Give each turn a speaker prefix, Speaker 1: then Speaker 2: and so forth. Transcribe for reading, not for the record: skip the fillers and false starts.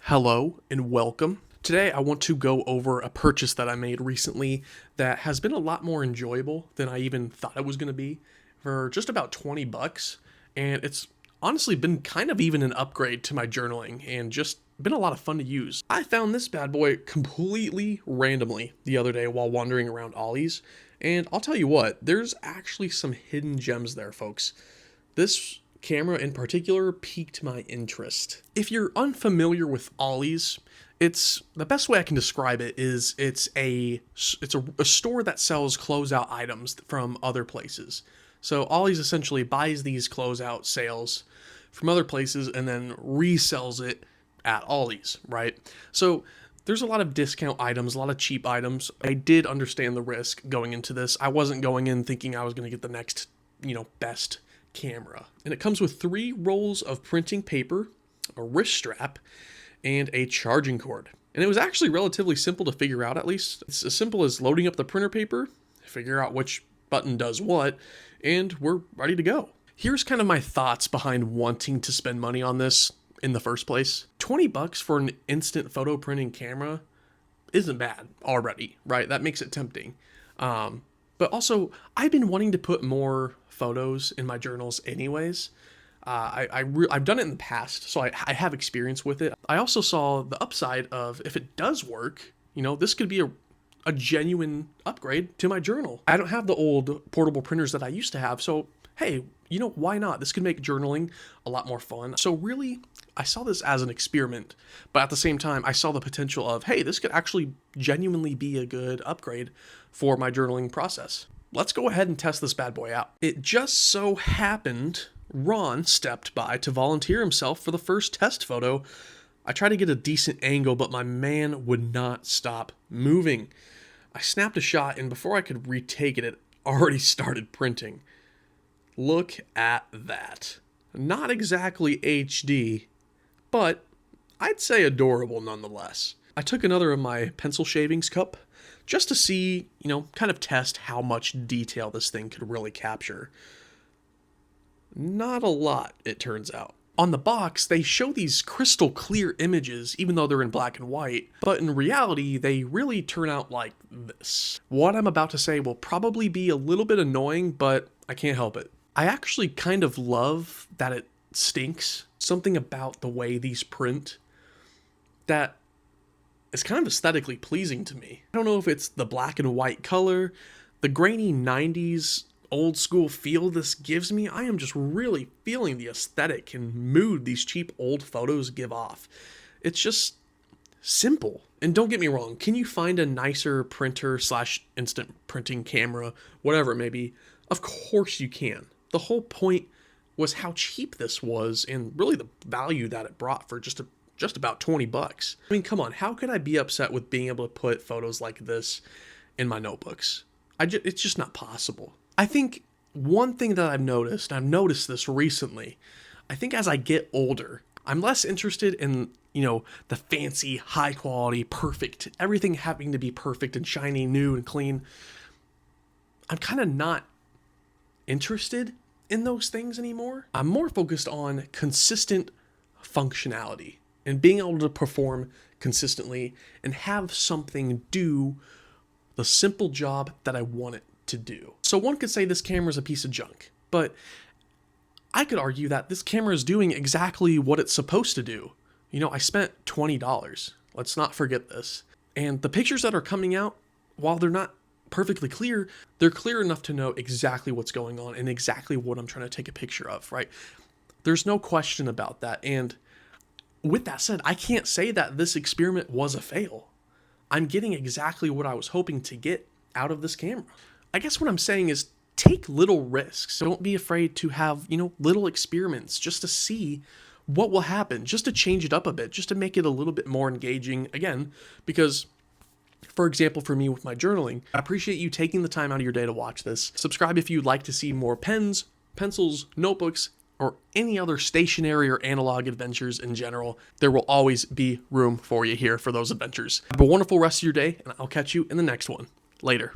Speaker 1: Hello and welcome. Today I want to go over a purchase that I made recently that has been a lot more enjoyable than I even thought it was going to be for just about 20 bucks. And it's honestly been kind of even an upgrade to my journaling and just been a lot of fun to use. I found this bad boy completely randomly the other day while wandering around Ollie's. And I'll tell you what, there's actually some hidden gems there, folks. This camera in particular piqued my interest. If you're unfamiliar with Ollie's, it's the best way I can describe it is it's a store that sells closeout items from other places. So Ollie's essentially buys these closeout sales from other places and then resells it at Ollie's, right? So there's a lot of discount items, a lot of cheap items. I did understand the risk going into this. I wasn't going in thinking I was going to get the next, best camera. And it comes with 3 rolls of printing paper, a wrist strap, and a charging cord. And it was actually relatively simple to figure out, at least. It's as simple as loading up the printer paper, figure out which button does what, and we're ready to go. Here's kind of my thoughts behind wanting to spend money on this in the first place. 20 bucks for an instant photo printing camera isn't bad already, right? That makes it tempting. But also, I've been wanting to put more photos in my journals anyways. I've done it in the past, so I have experience with it. I also saw the upside of if it does work, this could be a genuine upgrade to my journal. I don't have the old portable printers that I used to have, so hey, why not? This could make journaling a lot more fun. So really, I saw this as an experiment, but at the same time, I saw the potential of, hey, this could actually genuinely be a good upgrade for my journaling process. Let's go ahead and test this bad boy out. It just so happened Ron stepped by to volunteer himself for the first test photo. I tried to get a decent angle, but my man would not stop moving. I snapped a shot, and before I could retake it, it already started printing. Look at that. Not exactly HD, but I'd say adorable nonetheless. I took another of my pencil shavings cup just to see, kind of test how much detail this thing could really capture. Not a lot, it turns out. On the box, they show these crystal clear images, even though they're in black and white, but in reality, they really turn out like this. What I'm about to say will probably be a little bit annoying, but I can't help it. I actually kind of love that it stinks. Something about the way these print that is kind of aesthetically pleasing to me. I don't know if it's the black and white color, the grainy 90s old school feel this gives me. I am just really feeling the aesthetic and mood these cheap old photos give off. It's just simple. And don't get me wrong, can you find a nicer printer / instant printing camera, whatever it may be? Of course you can. The whole point was how cheap this was and really the value that it brought for just about 20 bucks. I mean, come on, how could I be upset with being able to put photos like this in my notebooks? It's just not possible. I think one thing that I've noticed this recently, I think as I get older, I'm less interested in, the fancy, high quality, perfect, everything having to be perfect and shiny, new and clean. I'm kind of not interested in those things anymore. I'm more focused on consistent functionality and being able to perform consistently and have something do the simple job that I want it to do. So one could say this camera is a piece of junk, but I could argue that this camera is doing exactly what it's supposed to do. I spent $20. Let's not forget this. And the pictures that are coming out, while they're not perfectly clear, they're clear enough to know exactly what's going on and exactly what I'm trying to take a picture of, right? There's no question about that. And with that said, I can't say that this experiment was a fail. I'm getting exactly what I was hoping to get out of this camera. I guess what I'm saying is take little risks. Don't be afraid to have, little experiments just to see what will happen, just to change it up a bit, just to make it a little bit more engaging again, because for example, for me with my journaling, I appreciate you taking the time out of your day to watch this. Subscribe if you'd like to see more pens, pencils, notebooks, or any other stationary or analog adventures in general. There will always be room for you here for those adventures. Have a wonderful rest of your day, and I'll catch you in the next one. Later.